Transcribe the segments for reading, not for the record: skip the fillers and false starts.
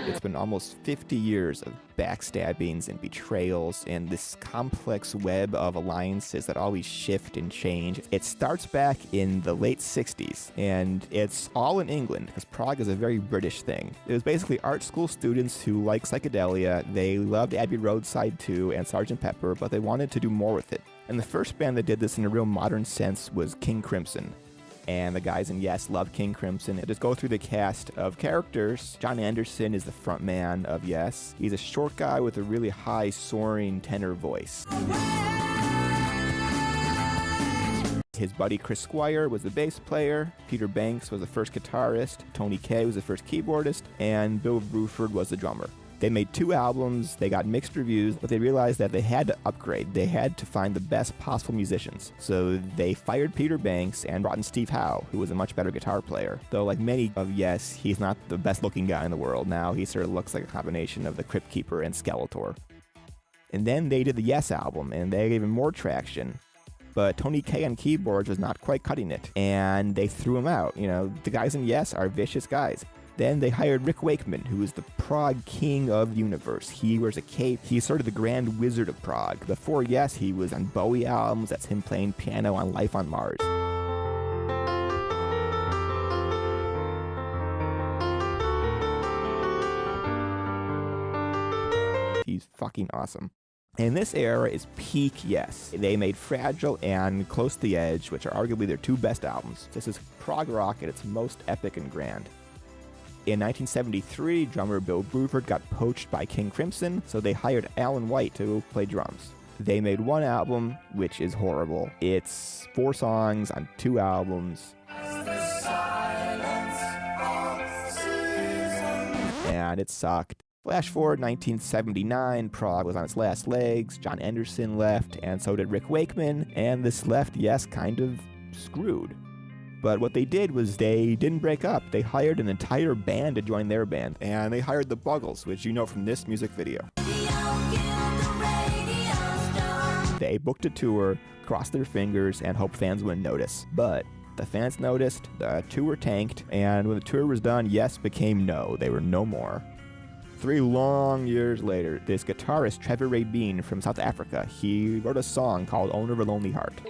It's been almost 50 years of backstabbings and betrayals and this complex web of alliances that always shift and change. It starts back in the late 60s, and it's all in England, because Prague is a very British thing. It was basically art school students who like psychedelia. They loved Abbey Road Side 2 and Sgt. Pepper, but they wanted to do more with it. And the first band that did this in a real modern sense was King Crimson. And the guys in Yes love King Crimson. And just go through the cast of characters. John Anderson is the front man of Yes. He's a short guy with a really high, soaring tenor voice. His buddy Chris Squire was the bass player. Peter Banks was the first guitarist. Tony Kaye was the first keyboardist. And Bill Bruford was the drummer. They made 2 albums, they got mixed reviews, but they realized that they had to upgrade. They had to find the best possible musicians. So they fired Peter Banks and brought in Steve Howe, who was a much better guitar player. Though like many of Yes, he's not the best looking guy in the world. Now he sort of looks like a combination of the Crypt Keeper and Skeletor. And then they did the Yes album, and they gave him more traction. But Tony Kaye on keyboards was not quite cutting it, and they threw him out. You know, the guys in Yes are vicious guys. Then they hired Rick Wakeman, who is the Prague king of the universe. He wears a cape. He's sort of the grand wizard of Prague. Before Yes, he was on Bowie albums. That's him playing piano on Life on Mars. He's fucking awesome. And this era is peak Yes. They made Fragile and Close to the Edge, which are arguably their 2 best albums. This is prog rock at its most epic and grand. In 1973, drummer Bill Bruford got poached by King Crimson, so they hired Alan White to play drums. They made 1 album, which is horrible. It's 4 songs on 2 albums. And it sucked. Flash forward 1979, Prague was on its last legs, John Anderson left, and so did Rick Wakeman, and this left Yes kind of screwed. But what they did was they didn't break up. They hired an entire band to join their band, and they hired the Buggles, which you know from this music video. They booked a tour, crossed their fingers, and hoped fans wouldn't notice. But the fans noticed, the tour tanked, and when the tour was done, Yes became No. They were no more. 3 long years later, this guitarist, Trevor Ray Bean from South Africa, he wrote a song called Owner of a Lonely Heart.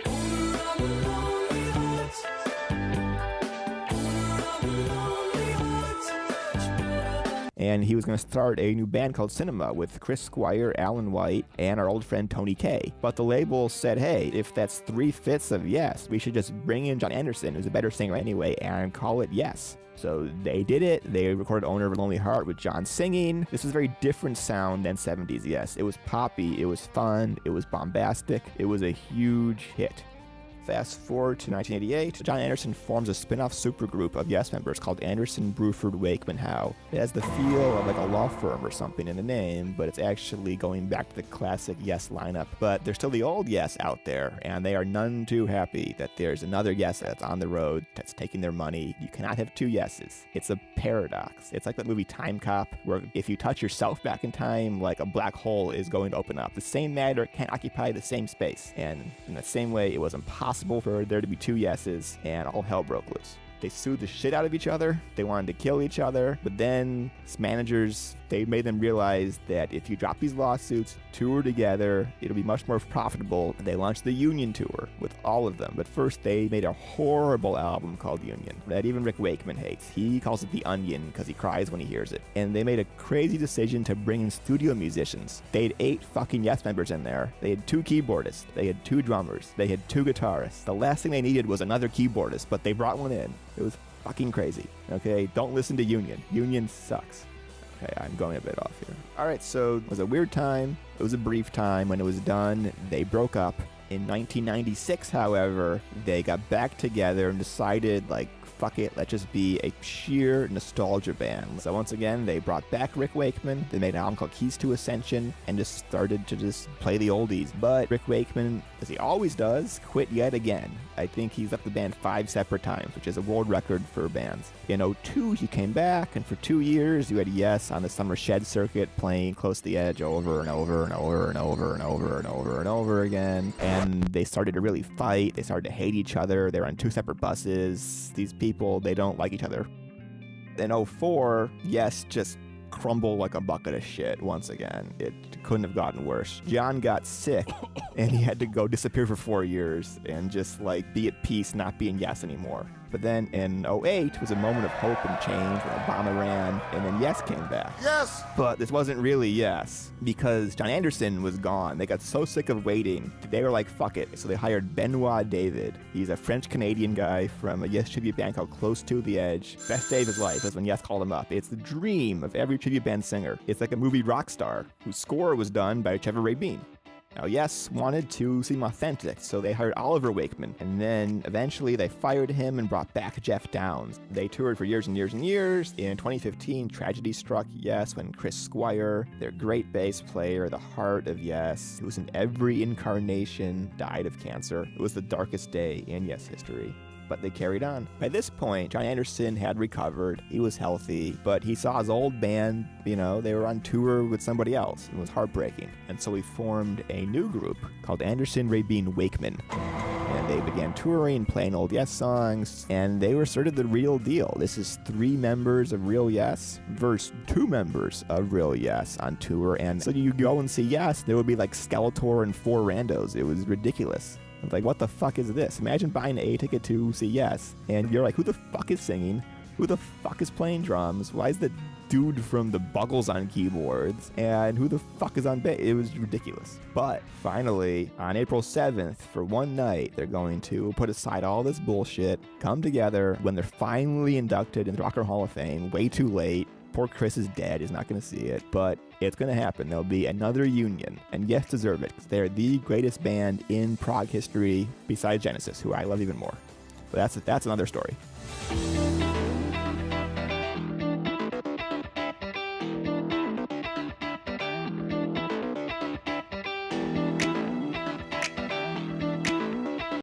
And he was going to start a new band called Cinema with Chris Squire, Alan White, and our old friend Tony Kaye. But the label said, hey, if that's 3/5 of Yes, we should just bring in John Anderson, who's a better singer anyway, and call it Yes. So they did it. They recorded Owner of a Lonely Heart with John singing. This was a very different sound than 70s Yes. It was poppy, it was fun, it was bombastic, it was a huge hit. Fast forward to 1988, John Anderson forms a spin-off supergroup of Yes members called Anderson, Bruford, Wakeman, Howe. It has the feel of like a law firm or something in the name, but it's actually going back to the classic Yes lineup. But there's still the old Yes out there, and they are none too happy that there's another Yes that's on the road that's taking their money. You cannot have 2 Yeses. It's a paradox. It's like that movie Time Cop, where if you touch yourself back in time, like a black hole is going to open up. The same matter can't occupy the same space. And in the same way, it was impossible for there to be 2 Yeses, and all hell broke loose. They sued the shit out of each other. They wanted to kill each other. But then managers, they made them realize that if you drop these lawsuits, tour together, it'll be much more profitable. And they launched the Union Tour with all of them. But first, they made a horrible album called Union that even Rick Wakeman hates. He calls it The Onion because he cries when he hears it. And they made a crazy decision to bring in studio musicians. They had 8 fucking Yes members in there. They had 2 keyboardists. They had 2 drummers. They had 2 guitarists. The last thing they needed was another keyboardist, but they brought one in. It was fucking crazy, okay? Don't listen to Union. Union sucks. Okay, I'm going a bit off here. All right, so it was a weird time. It was a brief time. When it was done, they broke up. In 1996, however, they got back together and decided, like, fuck it, let's just be a sheer nostalgia band. So once again, they brought back Rick Wakeman. They made an album called Keys to Ascension and just started to just play the oldies. But Rick Wakeman as he always does, quit yet again. I think he's left the band 5 separate times, which is a world record for bands. In 2002, he came back, and for 2 years, you had Yes on the summer shed circuit playing Close to the Edge over and over and over and over and over and over and over again. And they started to really fight. They started to hate each other. They were on 2 separate buses. These people, they don't like each other. In 2004, Yes just crumble like a bucket of shit once again. It couldn't have gotten worse. John got sick and he had to go disappear for 4 years and just like be at peace not being Yes anymore. But then in 2008 was a moment of hope and change when Obama ran, and then Yes came back. Yes! But this wasn't really Yes, because John Anderson was gone. They got so sick of waiting, they were like, fuck it. So they hired Benoit David. He's a French-Canadian guy from a Yes tribute band called Close to the Edge. Best day of his life is when Yes called him up. It's the dream of every tribute band singer. It's like a movie rock star, whose score was done by Trevor Rabin. Now, Yes wanted to seem authentic, so they hired Oliver Wakeman, and then eventually they fired him and brought back Jeff Downes. They toured for years and years and years. In 2015, tragedy struck Yes when Chris Squire, their great bass player, the heart of Yes, who was in every incarnation, died of cancer. It was the darkest day in Yes history. But they carried on. By this point, John Anderson had recovered. He was healthy, but he saw his old band, they were on tour with somebody else. It was heartbreaking. And so he formed a new group called Anderson, Rabin, Wakeman. And they began touring, playing old Yes songs, and they were sort of the real deal. This is 3 members of Real Yes versus 2 members of Real Yes on tour. And so you go and see Yes, there would be like Skeletor and 4 randos. It was ridiculous. Like, what the fuck is this? Imagine buying a ticket to see Yes, and you're like, who the fuck is singing? Who the fuck is playing drums? Why is the dude from the Buggles on keyboards? And who the fuck is on bass? It was ridiculous. But finally, on April 7th, for one night, they're going to put aside all this bullshit, come together when they're finally inducted in the Rock and Roll Hall of Fame, way too late. Poor Chris is dead. He's not going to see it. But it's going to happen. There'll be another union. And Yes deserve it. They're the greatest band in prog history besides Genesis, who I love even more. But that's another story.